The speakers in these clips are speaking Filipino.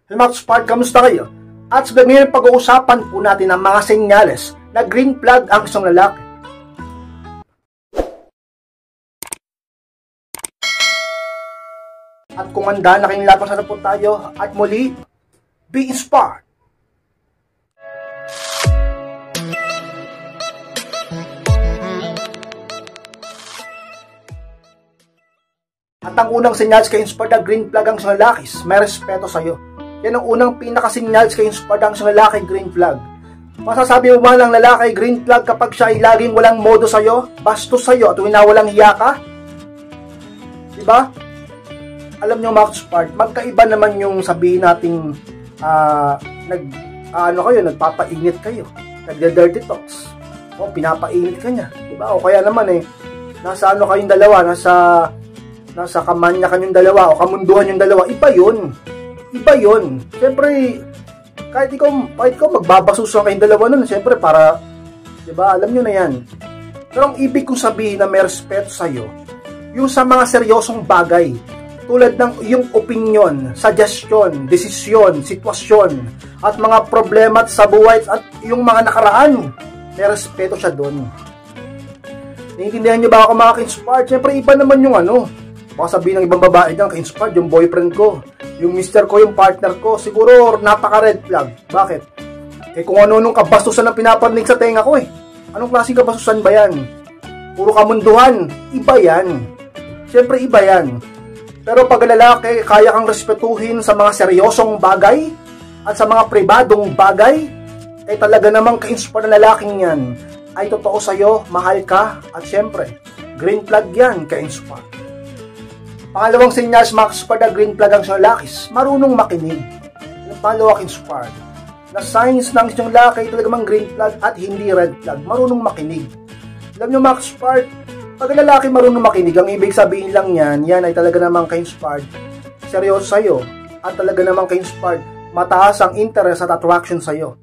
Hey mga Spark, kamusta kayo? At sa ngayon pag-uusapan po natin ang mga senyales na green flag ang isang lalaki. At kung handa na kayong laban sa po tayo at muli, be inspired! At ang unang senyales kay inspired na green flag ang isang lalaki, may respeto sa'yo. Yan ang unang pinaka-senyales kay inspired ang isang lalaki, green flag. Masasabi mo ba ng lalaki green flag kapag siya ay laging walang modo sa'yo, bastos sa'yo at winawalang hiya ka? Diba? Alam nyo mga Spark, magkaiba naman yung sabihin nating nagpapainit kayo, nagda-dirty talks, o pinapainit ka niya, diba? O kaya naman nasa ano kayong dalawa, nasa kamanya kanyong dalawa o kamunduhan yung dalawa, iba yun. Siyempre, kahit ikaw magbabasuso kayong dalawa nun, siyempre para, diba, alam nyo na yan. Pero ang ibig kong sabihin na may respeto sa'yo, yung sa mga seryosong bagay, tulad ng iyong opinion, suggestion, desisyon, sitwasyon, at mga problema sa buhay at yung mga nakaraan, may respeto siya doon. Naiintindihan niyo ba ako mga ka-inspired? Siyempre, iba naman yung baka sabihin ng ibang babae dyan, ka-inspired, yung boyfriend ko, yung mister ko, yung partner ko, siguro napaka-red flag. Bakit? Kung ano-anong kabastusan ang pinaparinig sa tenga ko Anong klaseng kabastusan ba yan? Puro kamunduhan. Iba yan. Siyempre, iba yan. Pero pag lalaki, kaya kang respetuhin sa mga seryosong bagay at sa mga pribadong bagay, talaga namang ka-inspire na lalaking yan ay totoo sa'yo, mahal ka, at siyempre, green flag yan, ka-inspire. Pangalawang senyas, mga na green flag ang isang lalaki, marunong makinig. Yung pangalawa, ka-inspire, na signs ng isang lalaki talaga mang green flag at hindi red flag, marunong makinig. Alam nyo mga ka-inspire, pag lalaki marunong makinig, ang ibig sabihin lang yan ay talaga namang ka-inspired, seryoso sa'yo, at talaga namang ka-inspired, mataas ang interest at attraction sa'yo.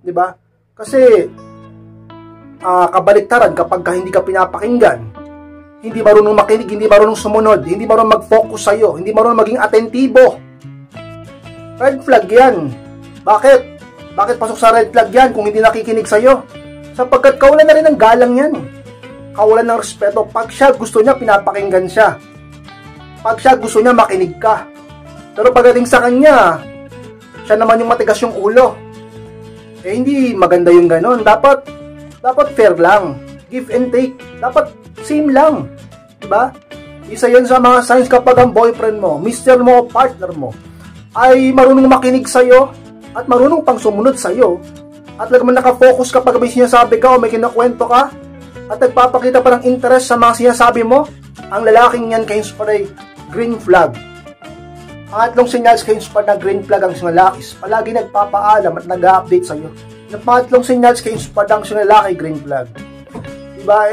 Diba? Kasi, kabaliktaran kapag hindi ka pinapakinggan, hindi marunong makinig, hindi marunong sumunod, hindi marunong mag-focus sa'yo, hindi marunong maging atentibo. Red flag yan. Bakit? Bakit pasok sa red flag yan kung hindi nakikinig sa'yo? Sapagkat kawalan na rin ng galang yan. Kawalan ng respeto. Pag siya gusto niya, pinapakinggan siya. Pag siya gusto niya, makinig ka. Pero pagdating sa kanya, siya naman yung matigas yung ulo. Hindi maganda yung ganon. Dapat fair lang. Give and take. Dapat same lang. Diba? Isa yan sa mga signs kapag ang boyfriend mo, mister mo, partner mo, ay marunong makinig sa'yo at marunong pang sumunod sa'yo at lagman nakafocus kapag may sinasabi ka o may kinakwento ka at nagpapakita pa ng interest sa mga sinasabi mo, ang lalaking yan ka-inspire green flag. Pangatlong senyales ka-inspire na green flag ang isang lalaki, palagi nagpapaalam at nag-update sa'yo. Yung pangatlong senyales ka-inspire ang isang lalaki, green flag. Diba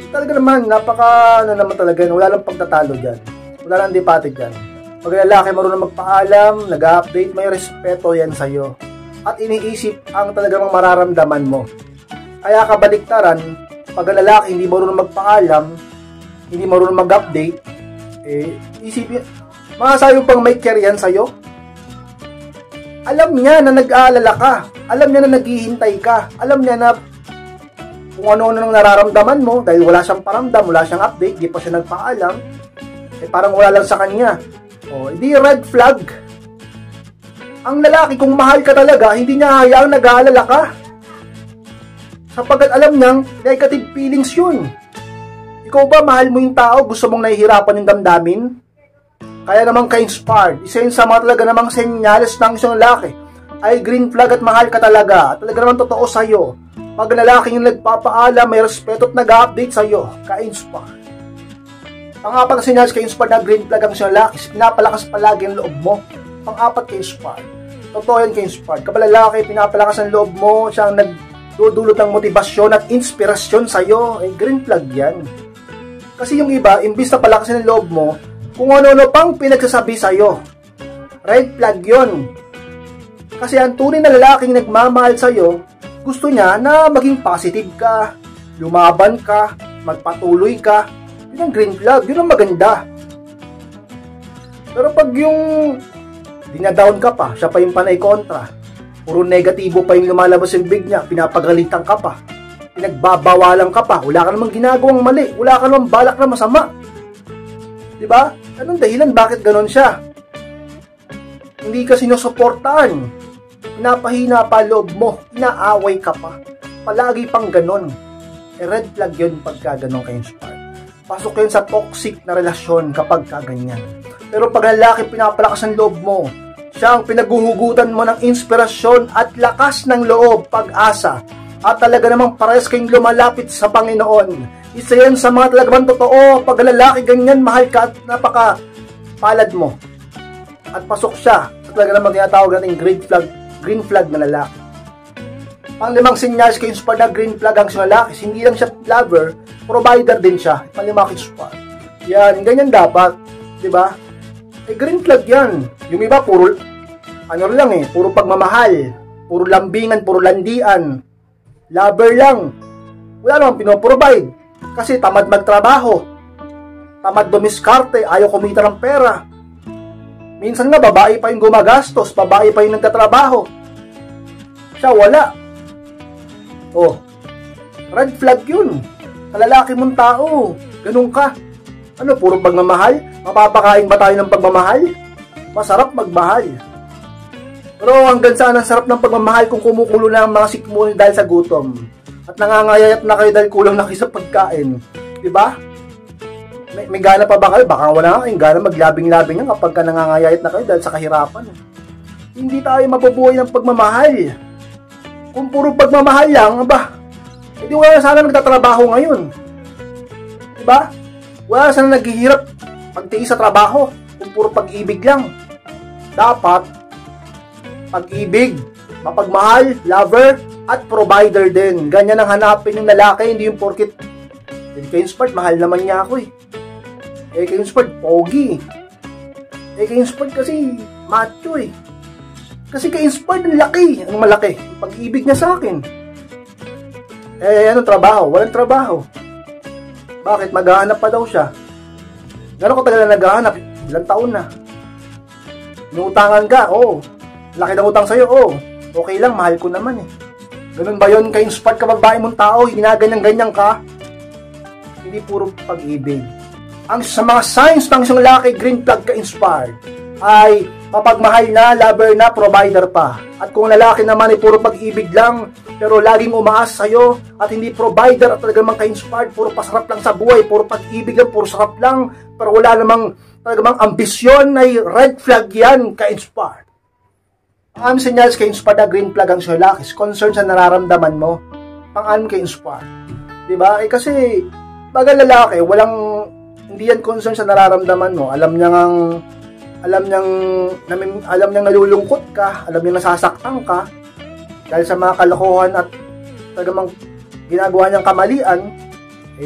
talaga naman, naman talaga, wala lang pagtatalo dyan. Wala lang debate dyan. Pag lalaki marunong magpaalam, nag-update, may respeto yan sa'yo. At iniisip ang talagang mararamdaman mo. Kaya kabaliktaran, pag lalaki hindi marunong magpaalam, hindi marunong mag-update, isipin, masasabi pang may care yan sa'yo. Alam niya na nag-aalala ka. Alam niya na naghihintay ka. Alam niya na kung ano-ano nang nararamdaman mo dahil wala siyang paramdam, wala siyang update, di pa siya nagpaalam, parang wala lang sa kanya. Hindi red flag. Ang lalaki, kung mahal ka talaga, hindi niya hayaang nag-aalala ka. Sapagkat alam niyang negative feelings yun. Ikaw ba, mahal mo yung tao, gusto mong nahihirapan yung damdamin? Kaya namang ka-inspired. Isa yun sa mga talaga namang senyales ng isang lalaki ay green flag at mahal ka talaga. At talaga naman totoo sa'yo. Pag lalaking yung nagpapaalam, may respeto at nag-update sa'yo, ka-inspire. Pang-apat na senyales ka-inspire na green flag ang isang lalaki, pinapalakas palagi ang loob mo. Pang-apat ka-inspire. Totoo yan ka-inspire. Kapag lalaki, pinapalakas ang loob mo, siyang nagdudulot ng motibasyon at inspirasyon sa'yo, green flag yan. Kasi yung iba, imbis na palakasin ang loob mo, kung ano-ano pang pinagsasabi sa'yo, red flag yun. Kasi ang tunay na lalaking nagmamahal sa'yo, gusto niya na maging positive ka, lumaban ka, magpatuloy ka. Yun ang green flag, yun ang maganda. Pero pag yung dinadown ka pa, siya pa yung panay kontra. Puro negatibo pa yung lumalabas yung big niya, pinapagalitan ka pa, pinagbabawalan ka pa, wala ka namang ginagawang mali, wala ka namang balak na masama. Diba? Anong dahilan bakit ganon siya? Hindi ka sinusuportahan, pinapahina pa loob mo, inaaway ka pa, palagi pang ganon. Red flag yun pagka ganon ka-inspire. Pasok yun sa toxic na relasyon kapag kaganyan. Pero pag lalaki pinapalakas ang loob mo, siya ang pinaguhugutan mo ng inspirasyon at lakas ng loob, pag-asa, at talaga namang parehas kayong lumalapit sa Panginoon. Isa yan sa mga talagang totoo, pag lalaki ganyan, mahal ka at napaka palad mo. At pasok siya sa talaga namang tinatawag natin green flag na lalaki. Pang-limang senyales kay inspired na green flag ang sa lalaki, hindi lang siya lover, provider din siya. Pang-limang inspired. Yan, ganyan dapat, di ba? Green flag yan. Yung iba, puro, puro pagmamahal, puro lambingan, puro landian, lover lang. Wala namang pinoprovide. Kasi tamad magtrabaho, tamad dumiskarte, ayaw kumita ng pera. Minsan nga, babae pa yung gumagastos, babae pa yung nagtatrabaho. Siya, wala. Oh, red flag yun. Kalalaki mong tao, ganun ka. Puro pagmamahal? Mapapakain ba tayo ng pagmamahal? Masarap magmahal. Pero hanggang saan ang sarap ng pagmamahal kung kumukulo na ang mga sikmura dahil sa gutom? At nangangayayat na kayo dahil kulang na kayo sa pagkain. Diba? May gana pa ba kayo? Baka wala nga kayong gana maglabing-labing yan kapag ka nangangayayat na kayo dahil sa kahirapan. Hindi tayo mabubuhay ng pagmamahal. Kung puro pagmamahal lang, hindi wala sana nagtatrabaho ngayon. Diba? Wala sana naghihirap pagtiis sa trabaho kung puro pag-ibig lang. Dapat pag-ibig, mapagmahal, lover, at provider din. Ganyan ang hanapin ng lalaki, hindi yung porkit kay inspired, mahal naman niya ako kay inspired, pogi. Kay inspired kasi macho Kasi kay inspired, ang laki. Ang malaki? Pag-ibig niya sa akin. Anong trabaho? Walang trabaho. Bakit? Maghahanap pa daw siya. Gano'n ko talaga naghahanap? Ilang taon na. Inuutangan ka? Oo. Laki ng utang sa'yo? Oo. Okay lang, mahal ko naman Ganun ba yun? Ka-inspired ka babae mong tao? Ginaganyan-ganyan ka? Hindi puro pag-ibig. Ang sa mga signs ng isang lalaki, green flag ka-inspired, ay mapagmahal na, lover na, provider pa. At kung lalaki naman ay puro pag-ibig lang, pero laging umaas sa'yo, at hindi provider at talagang ka-inspired, puro pasarap lang sa buhay, puro pag-ibig lang, puro sarap lang, pero wala namang talagang ambisyon, ay red flag yan, ka-inspired. Ang senyales ka-inspired na green flag ang lalaki, concern sa nararamdaman mo, pang-anim ka-inspired. Diba? Kasi, baga lalaki, hindi yan concern sa nararamdaman mo, alam niyang nalulungkot ka, alam niyang nasasaktan ka dahil sa mga kalokohan at talagang ginagawa niyang kamalian,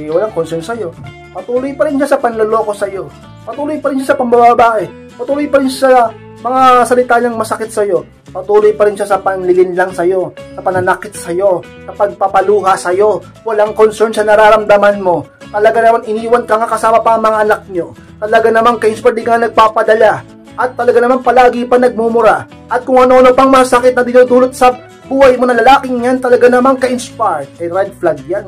walang concern sa'yo. Patuloy pa rin siya sa panloloko sa'yo. Patuloy pa rin siya sa pambababae. Patuloy pa rin siya sa mga salita niyang masakit sa'yo. Patuloy pa rin siya sa panlilinlang sa'yo, sa pananakit sa'yo, sa pagpapaluha sa'yo. Walang concern sa nararamdaman mo. Talaga naman iniwan ka nga kasama pa ang mga anak niyo. Talaga naman ka-inspired, di ka nagpapadala. At talaga naman palagi pa nagmumura. At kung ano-ano pang masakit na dinudulot sa buhay mo na lalaking yan, talaga naman ka-inspired. Red flag yan.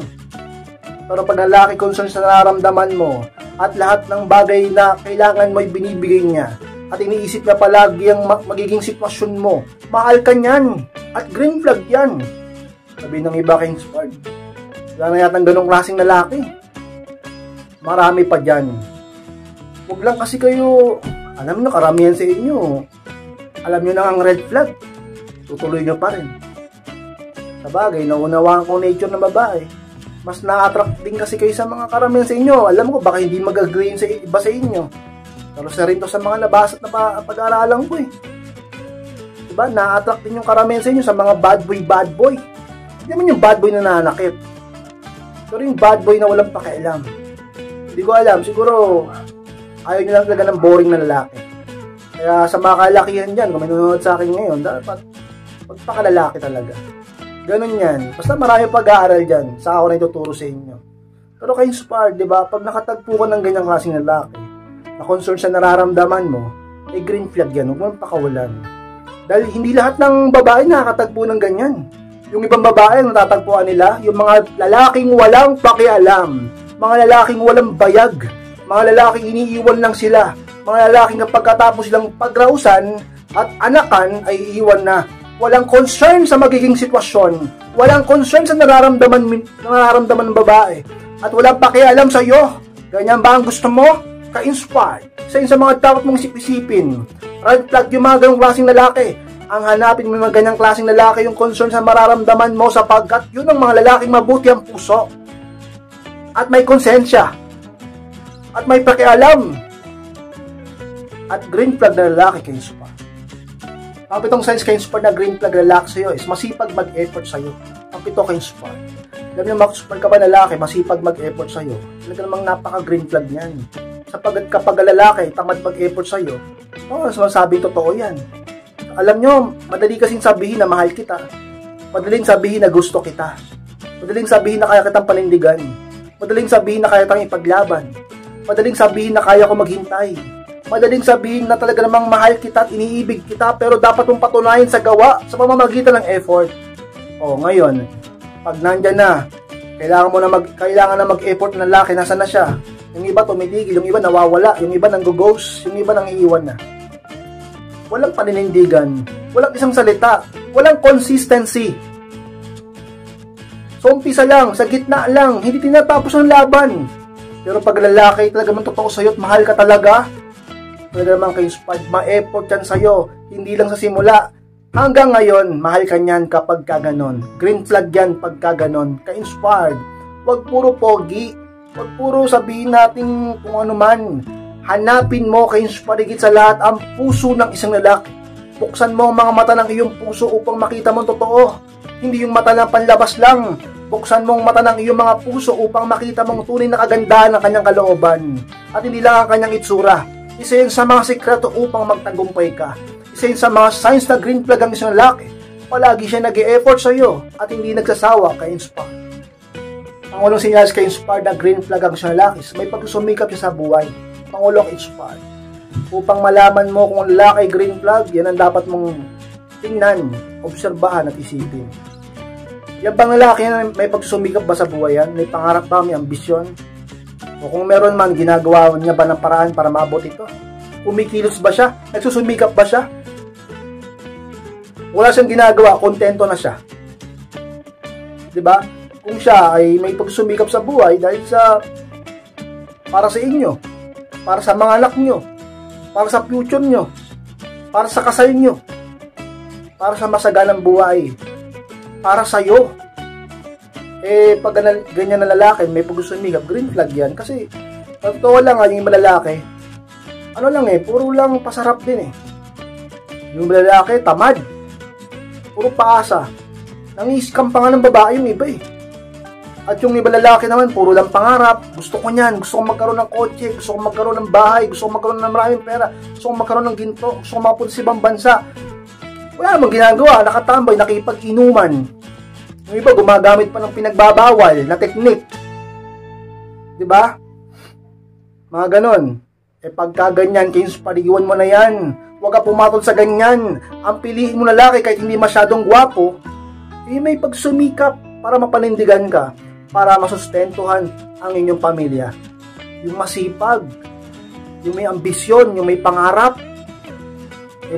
Pero pag lalaki concern sa nararamdaman mo, at lahat ng bagay na kailangan mo ay binibigay niya, at iniisip niya palagi ang magiging sitwasyon mo, mahal ka niyan. At green flag yan. Sabi ng iba ka-inspired, wala na yatang ganong klaseng lalaki. Marami pa dyan. Huwag lang kasi kayo, alam nyo, karamihan sa inyo, alam nyo na ang red flag, tutuloy nyo pa rin. Sabagay, naunawaan ko nature ng babae. Mas na-attract din kasi kayo sa mga karamihan sa inyo. Alam ko, baka hindi mag-agree sa iba sa inyo. Pero sa rin to sa mga nabasa at pag-aaralan ko Diba? Na-attract din yung karamihan sa inyo sa mga bad boy. Hindi naman yung bad boy na nananakit. Pero yung bad boy na walang pakialam. Hindi ko alam, siguro ayaw nyo lang talaga ng boring na lalaki. Kaya sa mga kalakihan dyan, kung may nanonood sa akin ngayon, dapat magpakalalaki talaga. Ganun yan. Basta marami pag-aaral dyan, sa ako na ituturo sa inyo. Pero ka-inspired, diba? Pag nakatagpo ka ng ganyang klaseng lalaki, na concern sa nararamdaman mo, green flag yan. Huwag mong pakawalan. Dahil hindi lahat ng babae nakakatagpo ng ganyan. Yung ibang babae ang natatagpuan nila, yung mga lalaking walang pakialam, mga lalaking walang bayag, mga lalaking iniiwan lang sila, mga lalaking kapag katapos silang pagrausan at anakan ay iiwan na. Walang concern sa magiging sitwasyon, walang concern sa nararamdaman ng babae, at walang pakialam sa iyo. Ganyan ba ang gusto mo? Ka-inspired. Isa yun sa mga dapat mong isip-isipin. Red flag yung mga ganong klaseng lalaki. Ang hanapin mo yung mga ganyang klaseng lalaki, yung concern sa mararamdaman mo, sapagkat yun ang mga lalaking mabuti ang puso. At may konsensya. At may pakialam. At green flag na lalaki ka-inspired. Ang pitong signs ka-inspired na green flag lalaki sa'yo is masipag mag-effort sa'yo. Ang pito ka-inspired. Alam niyo, mag-inspired ka ba lalaki, masipag mag-effort sa'yo? Talaga namang napaka-green flag niyan. Sapagkat kapag lalaki, tamad mag-effort sa'yo, masasabi totoo yan. Alam nyo, madali kasing sabihin na mahal kita. Madaling sabihin na gusto kita. Madaling sabihin na kaya kitang panindigan. Madaling sabihin na kaya kitang ipaglaban. Madaling sabihin na kaya ko maghintay. Madaling sabihin na talaga namang mahal kita at iniibig kita, pero dapat mong patunayan sa gawa sa pamamagitan ng effort. O ngayon, pag nandyan na, kailangan na mag-effort ng lalaki, nasa na siya? Yung iba tumitigil, yung iba nawawala, yung iba nang-ghost, yung iba nang iiwan na. Walang paninindigan, walang isang salita, walang consistency. So umpisa lang, sa gitna lang, hindi tinatapos ang laban. Pero pag lalaki talaga man totoo sa'yo at mahal ka talaga, talaga naman ka-inspired, ma-effort yan sa'yo, hindi lang sa simula. Hanggang ngayon, mahal ka niyan kapag kaganon. Green flag yan pagka ganon, ka-inspired. Huwag puro pogi, huwag puro sabihin natin kung ano man. Hanapin mo ka-inspired higit sa lahat ang puso ng isang lalaki. Buksan mo ang mga mata ng iyong puso upang makita mo totoo. Hindi yung mata ng panlabas lang. Buksan mo ang mata ng iyong mga puso upang makita mong tunay na kagandahan ng kanyang kalooban. At hindi lang ang kanyang itsura. Isa yun sa mga sikreto upang magtagumpay ka. Isa yun sa mga signs na green flag ang isang lalaki. Palagi siya nag-e-effort sa iyo at hindi nagsasawa ka-inspired. Ang walong sinyalis ka-inspired na green flag ang isang lalaki, may pagsusumikap siya sa buhay. Pangulong inspired. Upang malaman mo kung lalaki green flag, yan ang dapat mong tingnan, obserbahan at isipin. Yan bang lalaki na may pagsusumikap ba sa buhay yan? May pangarap ba? May ambisyon? O kung meron man, ginagawa niya ba ng paraan para maabot ito? Kumikilos ba siya? Nagsusumikap ba siya? Wala siyang ginagawa, kontento na siya. Diba? Kung siya ay may pagsumikap sa buhay dahil sa para sa inyo, para sa mga anak nyo, para sa future nyo, para sa kasal nyo, para sa masaganang buhay, para sa iyo. Pag ganyan na lalaki, may pagsumikap, green flag yan. Kasi, totoo lang yung malalaki, ano lang puro lang pasarap din Yung malalaki, tamad. Puro paasa. Nangiskam pa nga ng babae yung iba At yung iba lalaki naman, puro lang pangarap. Gusto ko niyan, gusto ko magkaroon ng kotse, gusto ko magkaroon ng bahay, gusto ko magkaroon ng maraming pera, gusto ko magkaroon ng ginto, gusto ko mapunta sa ibang bansa. Wala namang ginagawa, nakatambay, nakipag-inuman. Yung iba gumagamit pa ng pinagbabawal na teknik. Diba? Mga ganon. Pagka ganyan, parigiwan mo na yan. Huwag ka pumatol sa ganyan. Ang piliin mo lalaki kahit hindi masyadong gwapo, may pagsumikap para mapanindigan ka, para masustentuhan ang inyong pamilya. Yung masipag, yung may ambisyon, yung may pangarap.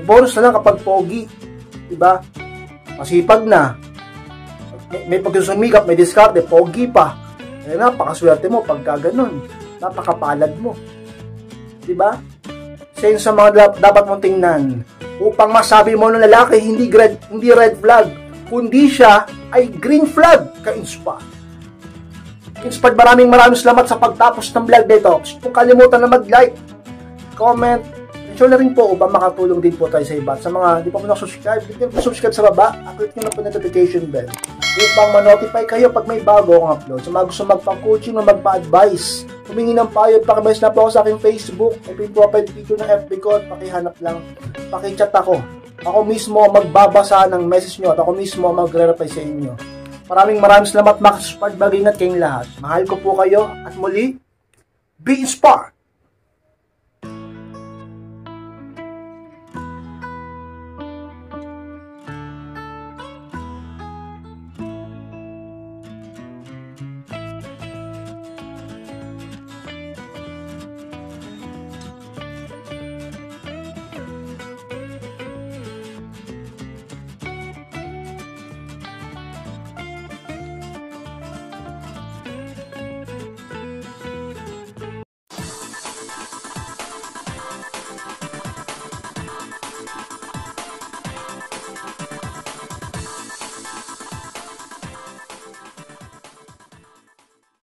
Bonus na lang kapag pogi. Diba? Masipag na. May pagsusumikap, may diskarte, pogi pa. Napakaswerte mo pagka ganun. Napakapalad mo. Diba? Isa yun sa mga dapat mong tingnan upang masabi mo ng lalaki hindi red flag, kundi siya ay green flag ka-inspired. Inspired, maraming salamat sa pagtapos ng vlog dito. Kung kalimutan na mag-like, comment, ensure na rin po upang makatulong din po tayo sa iba. Sa mga hindi pa mo na-subscribe, subscribe sa baba at click nyo na po notification bell upang ma-notify kayo pag may bago akong upload. Sa mga gusto magpa-coaching o magpa-advice, humingi ng payo at pakibayas na po ako sa aking Facebook, yung profile picture ng FB ko at pakihanap lang, pakichat ako. Ako mismo magbabasa ng message nyo at ako mismo magre-reply sa inyo. Maraming salamat, Max Spart. Mag-ingat kayong lahat. Mahal ko po kayo at muli, be inspired!